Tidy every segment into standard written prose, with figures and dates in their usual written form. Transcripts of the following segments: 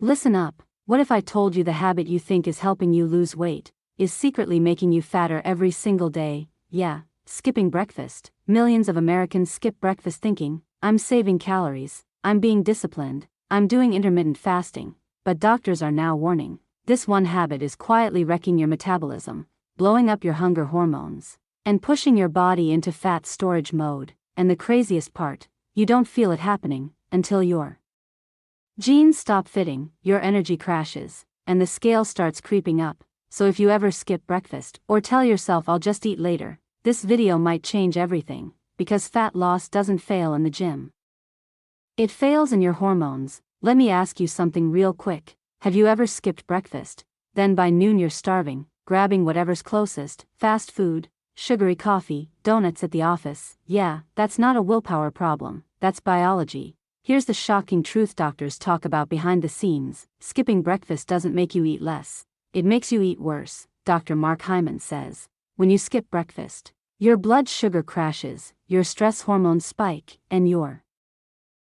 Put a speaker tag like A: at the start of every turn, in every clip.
A: Listen up. What if I told you the habit you think is helping you lose weight is secretly making you fatter every single day? Yeah, skipping breakfast. Millions of Americans skip breakfast thinking, I'm saving calories, I'm being disciplined, I'm doing intermittent fasting. But doctors are now warning, this one habit is quietly wrecking your metabolism, blowing up your hunger hormones, and pushing your body into fat storage mode. And the craziest part, you don't feel it happening until your jeans stop fitting, your energy crashes, and the scale starts creeping up. So if you ever skip breakfast or tell yourself I'll just eat later, this video might change everything, because fat loss doesn't fail in the gym. It fails in your hormones. Let me ask you something real quick. Have you ever skipped breakfast? Then by noon you're starving, grabbing whatever's closest, fast food, sugary coffee, donuts at the office. Yeah, that's not a willpower problem, that's biology. Here's the shocking truth doctors talk about behind the scenes. Skipping breakfast doesn't make you eat less. It makes you eat worse, Dr. Mark Hyman says. When you skip breakfast, your blood sugar crashes, your stress hormones spike, and your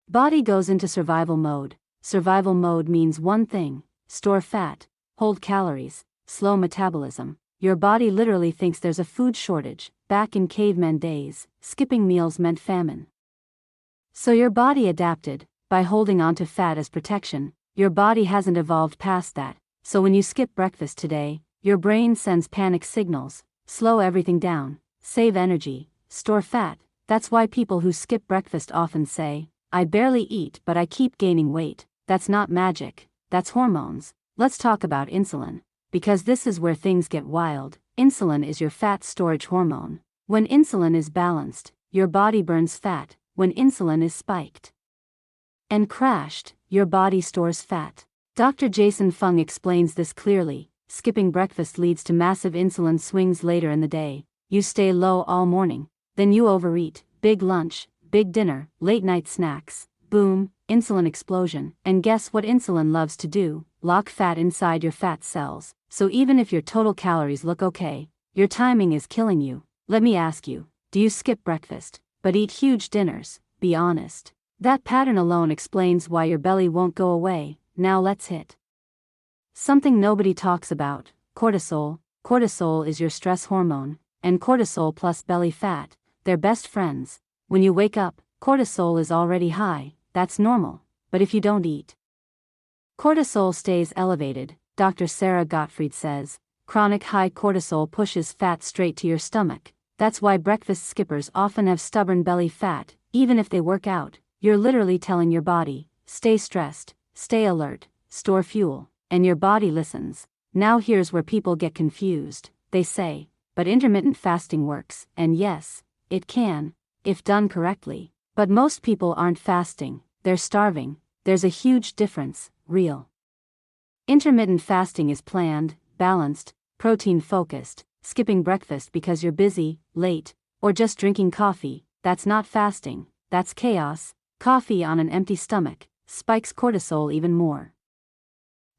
A: body goes into survival mode. Survival mode means one thing: store fat, hold calories, slow metabolism. Your body literally thinks there's a food shortage. Back in caveman days, skipping meals meant famine. So your body adapted by holding on to fat as protection. Your body hasn't evolved past that. So when you skip breakfast today, your brain sends panic signals: slow everything down, save energy, store fat. That's why people who skip breakfast often say, I barely eat but I keep gaining weight. That's not magic, that's hormones. Let's talk about insulin, because this is where things get wild. Insulin is your fat storage hormone. When insulin is balanced, your body burns fat. When insulin is spiked and crashed, your body stores fat. Dr. Jason Fung explains this clearly. Skipping breakfast leads to massive insulin swings later in the day. You stay low all morning, then you overeat, big lunch, big dinner, late night snacks, boom, insulin explosion. And guess what insulin loves to do? Lock fat inside your fat cells. So even if your total calories look okay, your timing is killing you. Let me ask you, do you skip breakfast, but eat huge dinners? Be honest. That pattern alone explains why your belly won't go away. Now let's hit something nobody talks about: cortisol. Cortisol is your stress hormone, and cortisol plus belly fat, they're best friends. When you wake up, cortisol is already high. That's normal. But if you don't eat, cortisol stays elevated. Dr. Sarah Gottfried says, chronic high cortisol pushes fat straight to your stomach. That's why breakfast skippers often have stubborn belly fat. Even if they work out, you're literally telling your body, stay stressed, stay alert, store fuel, and your body listens. Now here's where people get confused. They say, but intermittent fasting works. And yes, it can, if done correctly. But most people aren't fasting, they're starving. There's a huge difference. Real intermittent fasting is planned, balanced, protein-focused. Skipping breakfast because you're busy, late, or just drinking coffee, that's not fasting, that's chaos. Coffee on an empty stomach spikes cortisol even more.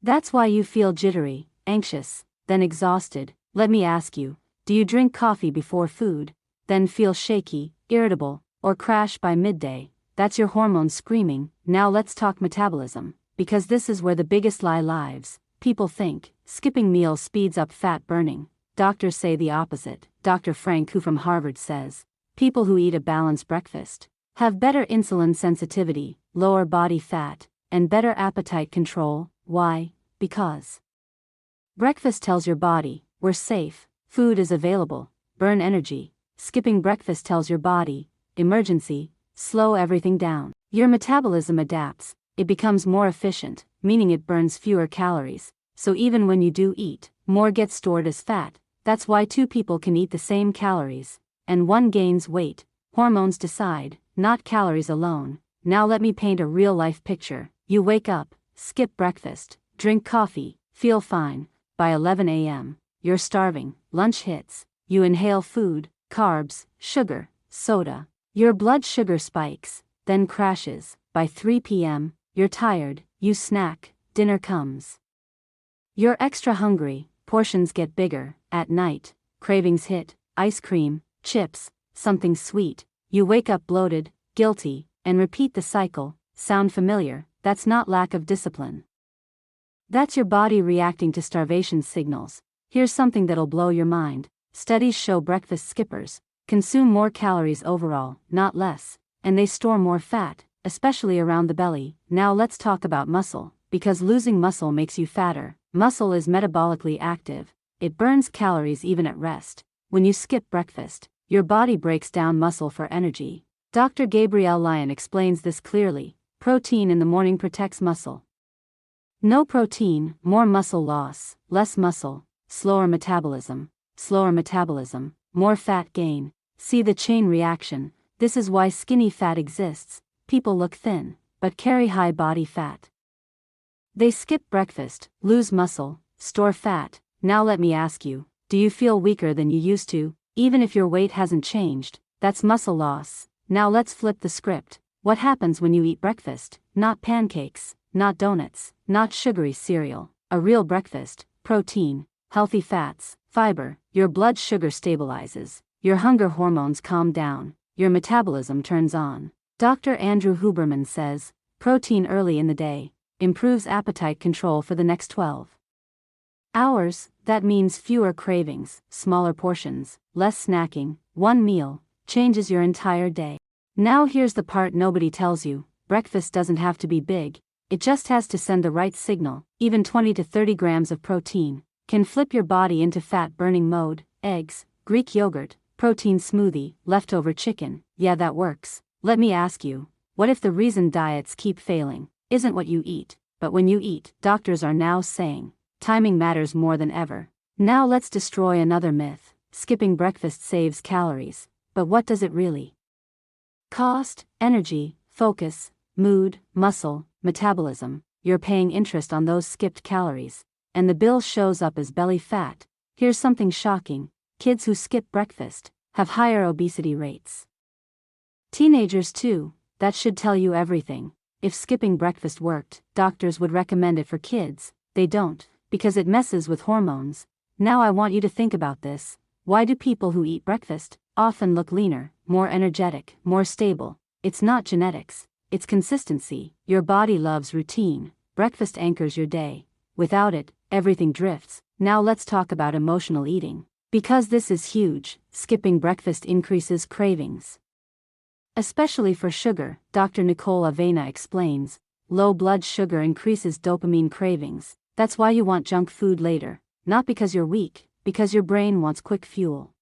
A: That's why you feel jittery, anxious, then exhausted. Let me ask you, do you drink coffee before food, then feel shaky, irritable, or crash by midday? That's your hormones screaming. Now let's talk metabolism, because this is where the biggest lie lives. People think skipping meals speeds up fat burning. Doctors say the opposite. Dr. Frank Hu from Harvard says, people who eat a balanced breakfast have better insulin sensitivity, lower body fat, and better appetite control. Why? Because breakfast tells your body, we're safe, food is available, burn energy. Skipping breakfast tells your body, emergency, slow everything down. Your metabolism adapts, it becomes more efficient, meaning it burns fewer calories. So even when you do eat, more gets stored as fat. That's why two people can eat the same calories, and one gains weight. Hormones decide, not calories alone. Now let me paint a real-life picture. You wake up, skip breakfast, drink coffee, feel fine. By 11 a.m., you're starving. Lunch hits, you inhale food, carbs, sugar, soda. Your blood sugar spikes, then crashes. By 3 p.m., you're tired, you snack, dinner comes. You're extra hungry, portions get bigger. At night, cravings hit, ice cream, chips, something sweet. You wake up bloated, guilty, and repeat the cycle. Sound familiar? That's not lack of discipline. That's your body reacting to starvation signals. Here's something that'll blow your mind. Studies show breakfast skippers consume more calories overall, not less, and they store more fat, especially around the belly. Now let's talk about muscle, because losing muscle makes you fatter. Muscle is metabolically active. It burns calories even at rest. When you skip breakfast, your body breaks down muscle for energy. Dr. Gabrielle Lyon explains this clearly. Protein in the morning protects muscle. No protein, more muscle loss, less muscle, slower metabolism, more fat gain. See the chain reaction. This is why skinny fat exists. People look thin, but carry high body fat. They skip breakfast, lose muscle, store fat. Now let me ask you, do you feel weaker than you used to? Even if your weight hasn't changed, that's muscle loss. Now let's flip the script. What happens when you eat breakfast? Not pancakes, not donuts, not sugary cereal. A real breakfast, protein, healthy fats, fiber. Your blood sugar stabilizes, your hunger hormones calm down, your metabolism turns on. Dr. Andrew Huberman says, protein early in the day improves appetite control for the next 12 hours. That means fewer cravings, smaller portions, less snacking. One meal changes your entire day. Now here's the part nobody tells you. Breakfast doesn't have to be big. It just has to send the right signal. Even 20 to 30 grams of protein can flip your body into fat-burning mode. Eggs, Greek yogurt, protein smoothie, leftover chicken. Yeah, that works. Let me ask you, what if the reason diets keep failing isn't what you eat, but when you eat? Doctors are now saying timing matters more than ever. Now let's destroy another myth. Skipping breakfast saves calories, but what does it really cost? Energy, focus, mood, muscle, metabolism. You're paying interest on those skipped calories, and the bill shows up as belly fat. Here's something shocking. Kids who skip breakfast have higher obesity rates. Teenagers too. That should tell you everything. If skipping breakfast worked, doctors would recommend it for kids. They don't, because it messes with hormones. Now I want you to think about this. Why do people who eat breakfast often look leaner, more energetic, more stable? It's not genetics, it's consistency. Your body loves routine. Breakfast anchors your day. Without it, everything drifts. Now let's talk about emotional eating. Because this is huge, skipping breakfast increases cravings, especially for sugar. Dr. Nicole Avena explains, low blood sugar increases dopamine cravings. That's why you want junk food later. Not because you're weak, because your brain wants quick fuel.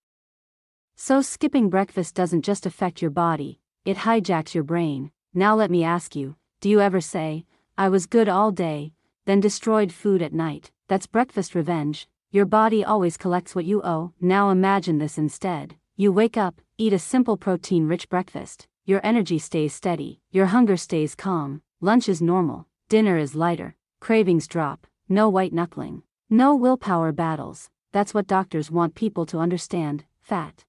A: So skipping breakfast doesn't just affect your body, it hijacks your brain. Now let me ask you, do you ever say, I was good all day, then destroyed food at night? That's breakfast revenge. Your body always collects what you owe. Now imagine this instead. You wake up, eat a simple protein-rich breakfast. Your energy stays steady, your hunger stays calm, lunch is normal, dinner is lighter, cravings drop, no white knuckling, no willpower battles. That's what doctors want people to understand. Fat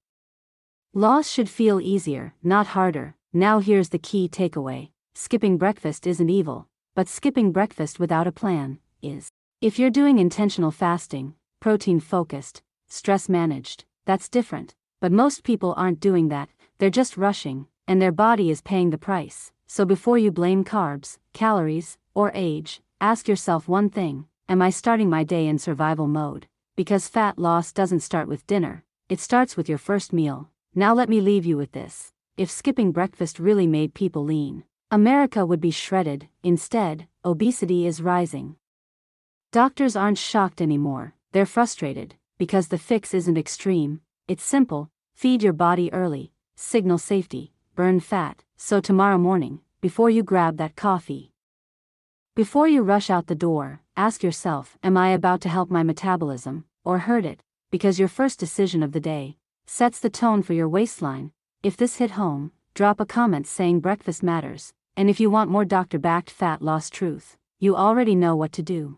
A: loss should feel easier, not harder. Now here's the key takeaway. Skipping breakfast isn't evil, but skipping breakfast without a plan is. If you're doing intentional fasting, protein-focused, stress-managed, that's different. But most people aren't doing that, they're just rushing, and their body is paying the price. So before you blame carbs, calories, or age, ask yourself one thing: am I starting my day in survival mode? Because fat loss doesn't start with dinner, it starts with your first meal. Now let me leave you with this. If skipping breakfast really made people lean, America would be shredded. Instead, obesity is rising. Doctors aren't shocked anymore, they're frustrated, because the fix isn't extreme, it's simple. Feed your body early, signal safety, burn fat. So tomorrow morning, before you grab that coffee, before you rush out the door, ask yourself, am I about to help my metabolism, or hurt it? Because your first decision of the day sets the tone for your waistline. If this hit home, drop a comment saying breakfast matters. And if you want more doctor-backed fat loss truth, you already know what to do.